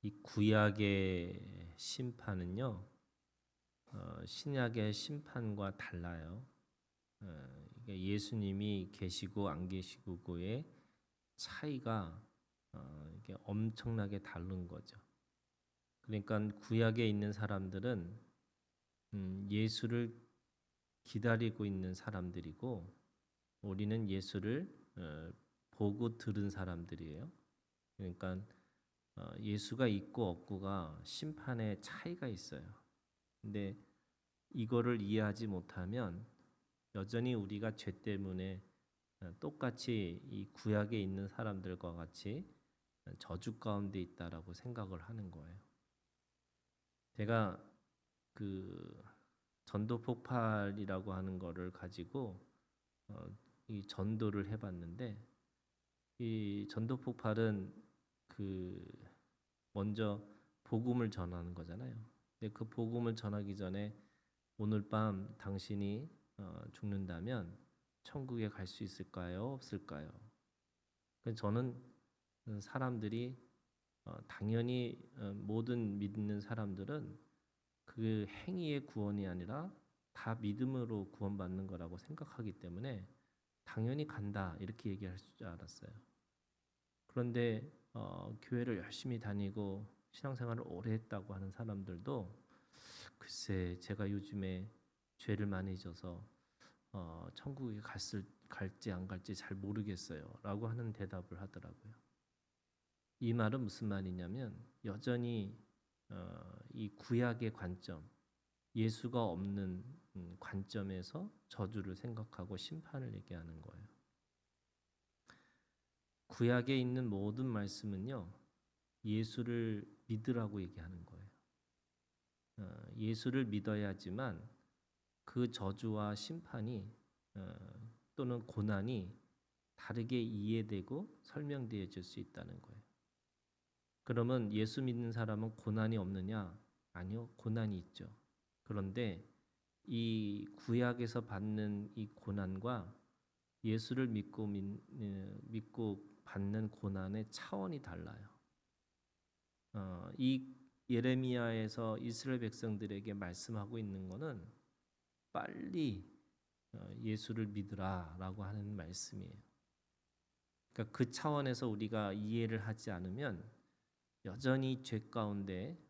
이 구약의 심판은요, 신약의 심판과 달라요. 이게 예수님이 계시고 안 계시고의 차이가 이게 엄청나게 다른 거죠. 그러니까 구약에 있는 사람들은 예수를 기다리고 있는 사람들이고, 우리는 예수를 보고 들은 사람들이에요. 그러니까 예수가 있고 없고가 심판의 차이가 있어요. 근데 이거를 이해하지 못하면 여전히 우리가 죄 때문에 똑같이 이 구약에 있는 사람들과 같이 저주 가운데 있다라고 생각을 하는 거예요. 제가 그 전도 폭발이라고 하는 거를 가지고 이 전도를 해봤는데, 이 전도 폭발은 그 먼저 복음을 전하는 거잖아요. 근데 그 복음을 전하기 전에 오늘 밤 당신이 죽는다면 천국에 갈 수 있을까요? 없을까요? 저는 사람들이 당연히 모든 믿는 사람들은 그 행위의 구원이 아니라 다 믿음으로 구원받는 거라고 생각하기 때문에 당연히 간다 이렇게 얘기할 줄 알았어요. 그런데 교회를 열심히 다니고 신앙생활을 오래 했다고 하는 사람들도 글쎄 제가 요즘에 죄를 많이 져서 천국에 갈지 안 갈지 잘 모르겠어요 라고 하는 대답을 하더라고요. 이 말은 무슨 말이냐면 여전히 이 구약의 관점, 예수가 없는 관점에서 저주를 생각하고 심판을 얘기하는 거예요. 구약에 있는 모든 말씀은요, 예수를 믿으라고 얘기하는 거예요. 예수를 믿어야지만 그 저주와 심판이 또는 고난이 다르게 이해되고 설명되어질 수 있다는 거예요. 그러면 예수 믿는 사람은 고난이 없느냐? 아니요, 고난이 있죠. 그런데 이 구약에서 받는 이 고난과 예수를 믿고 받는 고난의 차원이 달라요. 이 예레미야에서 이스라엘 백성들에게 말씀하고 있는 것은 빨리 예수를 믿으라라고 하는 말씀이에요. 그러니까 그 차원에서 우리가 이해를 하지 않으면 여전히 죄 가운데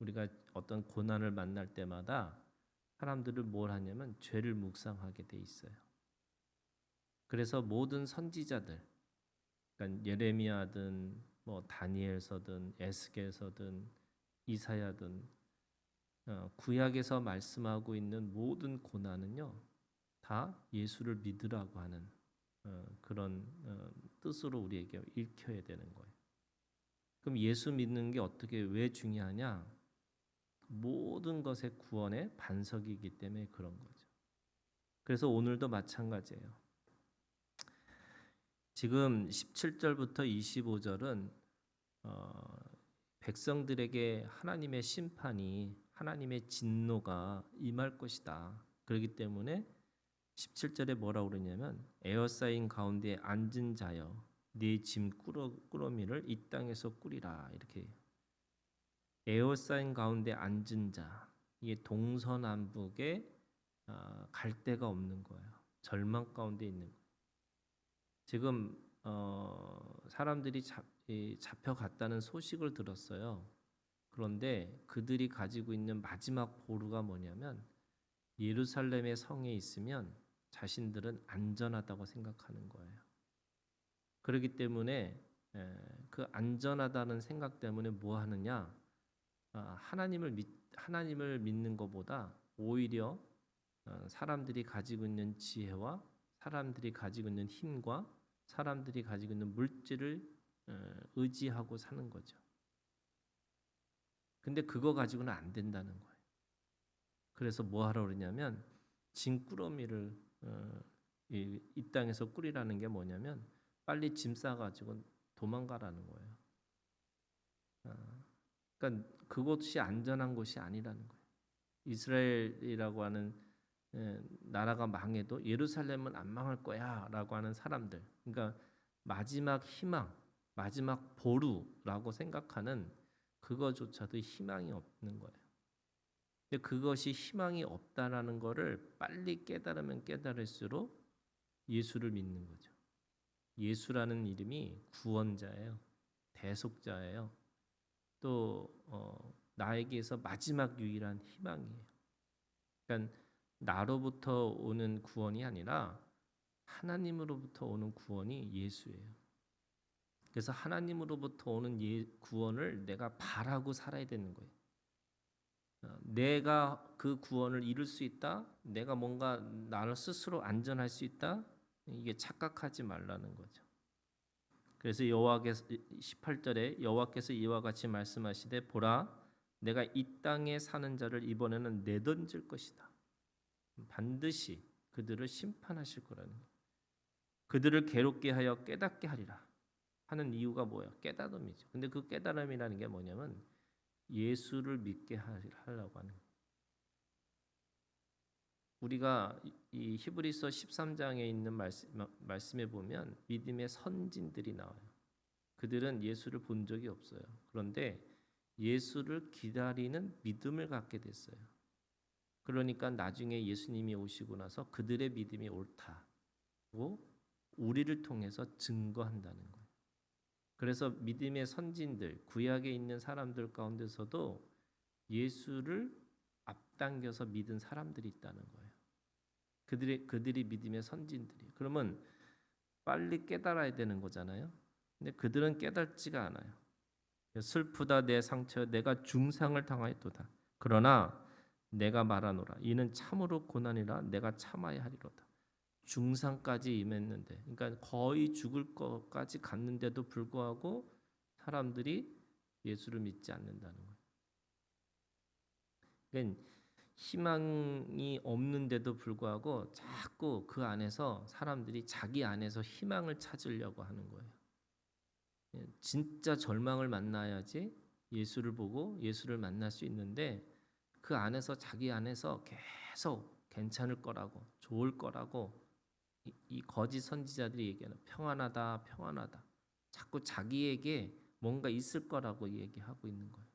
우리가 어떤 고난을 만날 때마다 사람들을 뭘 하냐면 죄를 묵상하게 돼 있어요. 그래서 모든 선지자들, 그러니까 예레미야든 뭐 다니엘서든 에스겔서든 이사야든 구약에서 말씀하고 있는 모든 고난은요 다 예수를 믿으라고 하는 그런 뜻으로 우리에게 읽혀야 되는 거예요. 그럼 예수 믿는 게 어떻게 왜 중요하냐? 모든 것의 구원의 반석이기 때문에 그런 거죠. 그래서 오늘도 마찬가지예요. 지금 17절부터 25절은 백성들에게 하나님의 심판이 하나님의 진노가 임할 것이다. 그렇기 때문에 17절에 뭐라고 그러냐면 에어싸인 가운데 앉은 자여 네 짐 꾸러미를 이 땅에서 꾸리라 이렇게 에어싸인 가운데 앉은 자 이게 동서남북에 갈 데가 없는 거예요. 절망 가운데 있는 거예요. 지금 사람들이 잡혀갔다는 소식을 들었어요. 그런데 그들이 가지고 있는 마지막 보루가 뭐냐면 예루살렘의 성에 있으면 자신들은 안전하다고 생각하는 거예요. 그렇기 때문에 그 안전하다는 생각 때문에 뭐 하느냐? 하나님을 믿는 것보다 오히려 사람들이 가지고 있는 지혜와 사람들이 가지고 있는 힘과 사람들이 가지고 있는 물질을 의지하고 사는 거죠. 근데 그거 가지고는 안 된다는 거예요. 그래서 뭐 하라 그러냐면 짐꾸러미를 이 땅에서 꾸리라는 게 뭐냐면 빨리 짐 싸가지고 도망가라는 거예요. 그러니까 그곳이 안전한 곳이 아니라는 거예요. 이스라엘이라고 하는 나라가 망해도 예루살렘은 안 망할 거야라고 하는 사람들, 그러니까 마지막 희망, 마지막 보루라고 생각하는 그거조차도 희망이 없는 거예요. 근데 그것이 희망이 없다라는 거를 빨리 깨달으면 깨달을수록 예수를 믿는 거죠. 예수라는 이름이 구원자예요. 대속자예요. 또 나에게서 마지막 유일한 희망이에요. 그러니까 나로부터 오는 구원이 아니라 하나님으로부터 오는 구원이 예수예요. 그래서 하나님으로부터 오는 구원을 내가 바라고 살아야 되는 거예요. 내가 그 구원을 이룰 수 있다. 내가 뭔가 나를 스스로 안전할 수 있다. 이게 착각하지 말라는 거죠. 그래서 여호와께서 18절에 여호와께서 이와 같이 말씀하시되 보라 내가 이 땅에 사는 자를 이번에는 내던질 것이다. 반드시 그들을 심판하실 거라는 거예요. 그들을 괴롭게 하여 깨닫게 하리라 하는 이유가 뭐예요? 깨달음이죠. 근데 그 깨달음이라는 게 뭐냐면 예수를 믿게 하려고 하는 거예요. 우리가 이 히브리서 13장에 있는 말씀에 보면 믿음의 선진들이 나와요. 그들은 예수를 본 적이 없어요. 그런데 예수를 기다리는 믿음을 갖게 됐어요. 그러니까 나중에 예수님이 오시고 나서 그들의 믿음이 옳다고 우리를 통해서 증거한다는 거예요. 그래서 믿음의 선진들, 구약에 있는 사람들 가운데서도 예수를 앞당겨서 믿은 사람들이 있다는 거예요. 그들이 믿음의 선진들이. 그러면 빨리 깨달아야 되는 거잖아요. 근데 그들은 깨닫지가 않아요. 슬프다 내 상처 내가 중상을 당하였도다. 그러나 내가 말하노라 이는 참으로 고난이라 내가 참아야 하리로다. 중상까지 임했는데, 그러니까 거의 죽을 것까지 갔는데도 불구하고 사람들이 예수를 믿지 않는다는 거예요. 그러니까 희망이 없는데도 불구하고 자꾸 그 안에서 사람들이 자기 안에서 희망을 찾으려고 하는 거예요. 진짜 절망을 만나야지 예수를 보고 예수를 만날 수 있는데 그 안에서 자기 안에서 계속 괜찮을 거라고 좋을 거라고 이 거짓 선지자들이 얘기하는 평안하다 평안하다 자꾸 자기에게 뭔가 있을 거라고 얘기하고 있는 거예요.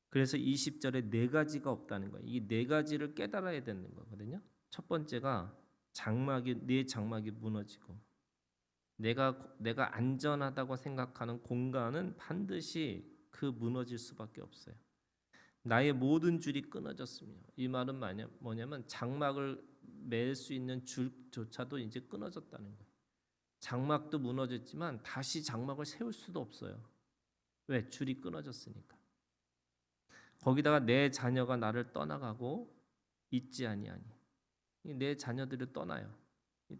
그래서 20절에 네 가지가 없다는 거예요. 이 네 가지를 깨달아야 되는 거거든요. 첫 번째가 내 장막이 무너지고 내가 안전하다고 생각하는 공간은 반드시 그 무너질 수밖에 없어요. 나의 모든 줄이 끊어졌으며 이 말은 뭐냐면 장막을 맬 수 있는 줄조차도 이제 끊어졌다는 거예요. 장막도 무너졌지만 다시 장막을 세울 수도 없어요. 왜? 줄이 끊어졌으니까. 거기다가 내 자녀가 나를 떠나가고 있지 아니하니 내 자녀들을 떠나요.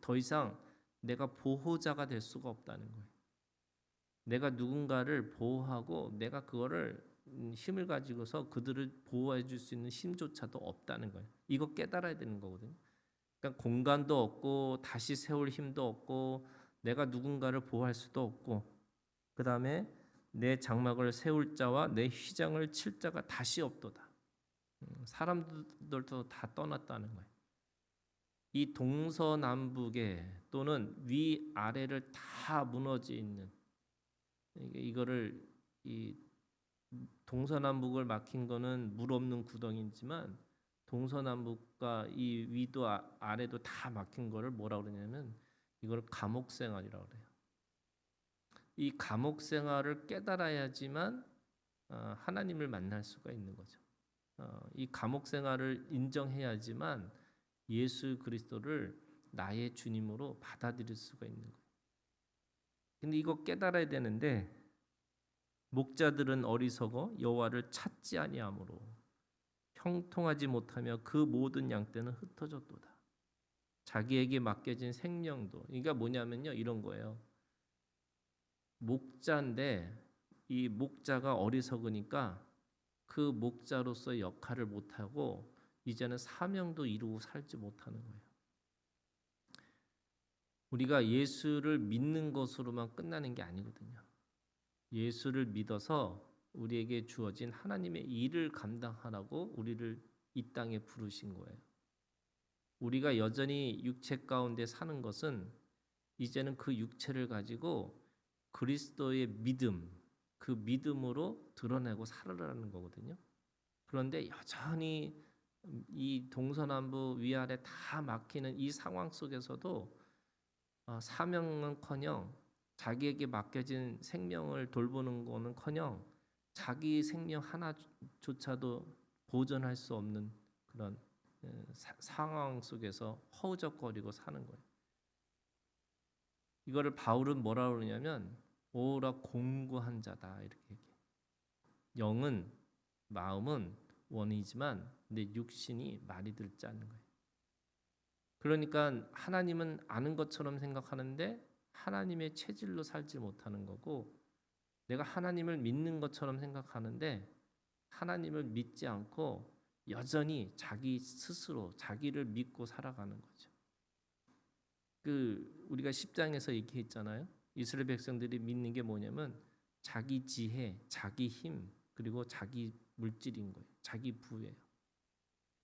더 이상 내가 보호자가 될 수가 없다는 거예요. 내가 누군가를 보호하고 내가 그거를 힘을 가지고서 그들을 보호해 줄 수 있는 힘조차도 없다는 거예요. 이거 깨달아야 되는 거거든요. 그러니까 공간도 없고 다시 세울 힘도 없고 내가 누군가를 보호할 수도 없고 그 다음에 내 장막을 세울 자와 내 휘장을 칠 자가 다시 없도다. 사람들도 다 떠났다는 거예요. 이 동서남북에 또는 위아래를 다 무너져 있는 이거를 이 동서남북을 막힌 거는 물 없는 구덩이지만 동서남북과 이 위도 아래도 다 막힌 거를 뭐라 그러냐면 이걸 감옥 생활이라고 그래요. 이 감옥 생활을 깨달아야지만 하나님을 만날 수가 있는 거죠. 이 감옥 생활을 인정해야지만 예수 그리스도를 나의 주님으로 받아들일 수가 있는 거예요. 근데 이거 깨달아야 되는데 목자들은 어리석어 여호와를 찾지 아니하므로 형통하지 못하며 그 모든 양떼는 흩어졌도다. 자기에게 맡겨진 생명도 그러니까 뭐냐면요 이런 거예요. 목자인데 이 목자가 어리석으니까 그 목자로서의 역할을 못하고 이제는 사명도 이루고 살지 못하는 거예요. 우리가 예수를 믿는 것으로만 끝나는 게 아니거든요. 예수를 믿어서 우리에게 주어진 하나님의 일을 감당하라고 우리를 이 땅에 부르신 거예요. 우리가 여전히 육체 가운데 사는 것은 이제는 그 육체를 가지고 그리스도의 믿음, 그 믿음으로 드러내고 살아라는 거거든요. 그런데 여전히 이 동서남북 위아래 다 막히는 이 상황 속에서도 사명은커녕 자기에게 맡겨진 생명을 돌보는 거는커녕 자기 생명 하나조차도 보존할 수 없는 그런 상황 속에서 허우적거리고 사는 거예요. 이거를 바울은 뭐라 그러냐면 오라 공고한 자다 이렇게 얘기해요. 영은 마음은 원이지만 내 육신이 말이 듣지 않는 거예요. 그러니까 하나님은 아는 것처럼 생각하는데 하나님의 체질로 살지 못하는 거고, 내가 하나님을 믿는 것처럼 생각하는데 하나님을 믿지 않고 여전히 자기 스스로 자기를 믿고 살아가는 거죠. 우리가 10장에서 얘기했잖아요. 이스라엘 백성들이 믿는 게 뭐냐면 자기 지혜, 자기 힘, 그리고 자기 물질인 거예요. 자기 부예요.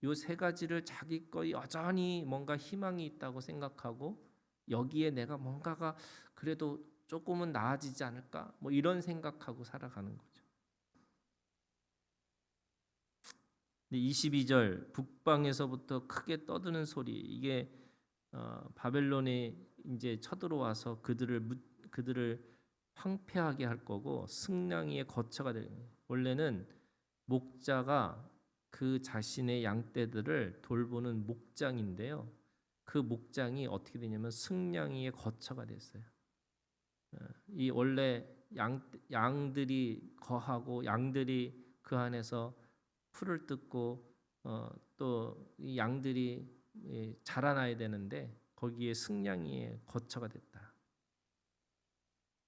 요 세 가지를 자기 거에 여전히 뭔가 희망이 있다고 생각하고 여기에 내가 뭔가가 그래도 조금은 나아지지 않을까? 뭐 이런 생각하고 살아가는 거죠. 22절 북방에서부터 크게 떠드는 소리, 이게 바벨론에 이제 쳐들어와서 그들을 황폐하게 할 거고 승냥이의 거처가 될 거예요. 원래는 목자가 그 자신의 양떼들을 돌보는 목장인데요. 그 목장이 어떻게 되냐면 승냥이의 거처가 됐어요. 이 원래 양들이 거하고 양들이 그 안에서 풀을 뜯고 또 이 양들이 자라나야 되는데 거기에 승냥이의 거처가 됐다.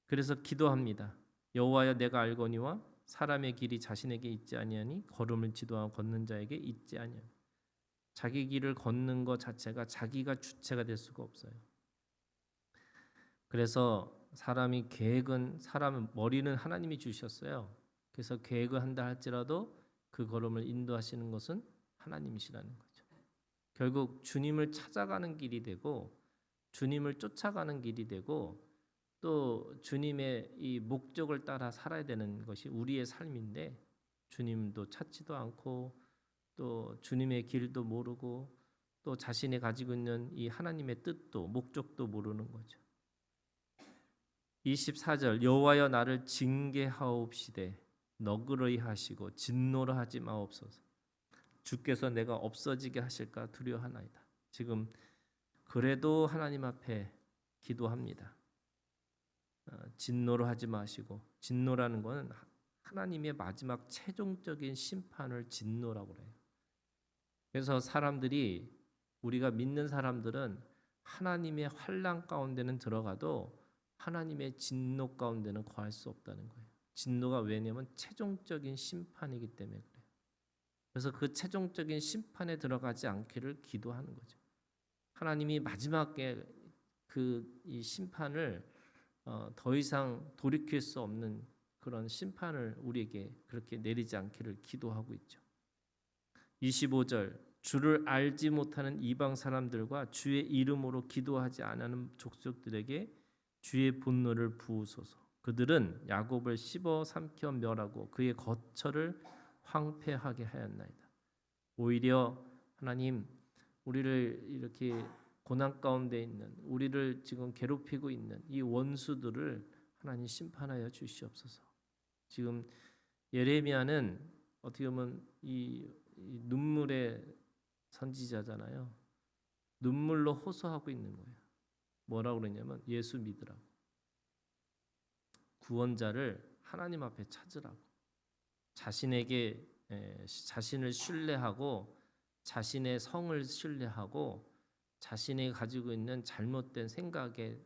그래서 기도합니다. 여호와여, 내가 알거니와 사람의 길이 자신에게 있지 아니하니 걸음을 지도하고 걷는 자에게 있지 아니하니. 자기 길을 걷는 것 자체가 자기가 주체가 될 수가 없어요. 그래서 사람이 계획은 사람은 머리는 하나님이 주셨어요. 그래서 계획을 한다 할지라도 그 걸음을 인도하시는 것은 하나님이시라는 거죠. 결국 주님을 찾아가는 길이 되고 주님을 쫓아가는 길이 되고 또 주님의 이 목적을 따라 살아야 되는 것이 우리의 삶인데 주님도 찾지도 않고 또 주님의 길도 모르고 또 자신이 가지고 있는 이 하나님의 뜻도 목적도 모르는 거죠. 24절 여호와여, 나를 징계하옵시되 너그러이 하시고 진노를 하지 마옵소서. 주께서 내가 없어지게 하실까 두려워하나이다. 지금 그래도 하나님 앞에 기도합니다. 진노를 하지 마시고, 진노라는 것은 하나님의 마지막 최종적인 심판을 진노라고 그래요. 그래서 우리가 믿는 사람들은 하나님의 환난 가운데는 들어가도 하나님의 진노 가운데는 거할 수 없다는 거예요. 진노가 왜냐하면 최종적인 심판이기 때문에 그래요. 그래서 그 최종적인 심판에 들어가지 않기를 기도하는 거죠. 하나님이 마지막에 이 심판을 더 이상 돌이킬 수 없는 그런 심판을 우리에게 그렇게 내리지 않기를 기도하고 있죠. 25절 주를 알지 못하는 이방 사람들과 주의 이름으로 기도하지 않는 족속들에게 주의 분노를 부으소서. 그들은 야곱을 씹어 삼켜 멸하고 그의 거처를 황폐하게 하였나이다. 오히려 하나님, 우리를 이렇게 고난 가운데 있는, 우리를 지금 괴롭히고 있는 이 원수들을 하나님 심판하여 주시옵소서. 지금 예레미야는 어떻게 보면 이 눈물의 선지자잖아요. 눈물로 호소하고 있는 거예요. 뭐라고 그러냐면 예수 믿으라고, 구원자를 하나님 앞에 찾으라고, 자신을 신뢰하고 자신의 성을 신뢰하고 자신이 가지고 있는 잘못된 생각에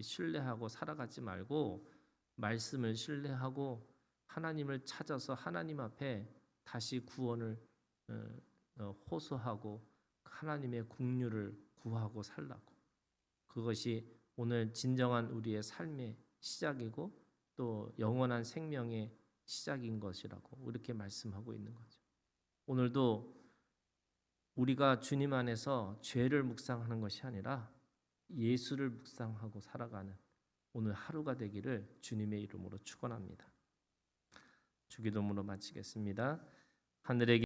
신뢰하고 살아가지 말고 말씀을 신뢰하고 하나님을 찾아서 하나님 앞에 다시 구원을 호소하고 하나님의 긍휼을 구하고 살라고. 그것이 오늘 진정한 우리의 삶의 시작이고 또 영원한 생명의 시작인 것이라고 이렇게 말씀하고 있는 거죠. 오늘도 우리가 주님 안에서 죄를 묵상하는 것이 아니라 예수를 묵상하고 살아가는 오늘 하루가 되기를 주님의 이름으로 축원합니다. 주기도문으로 마치겠습니다. 하늘에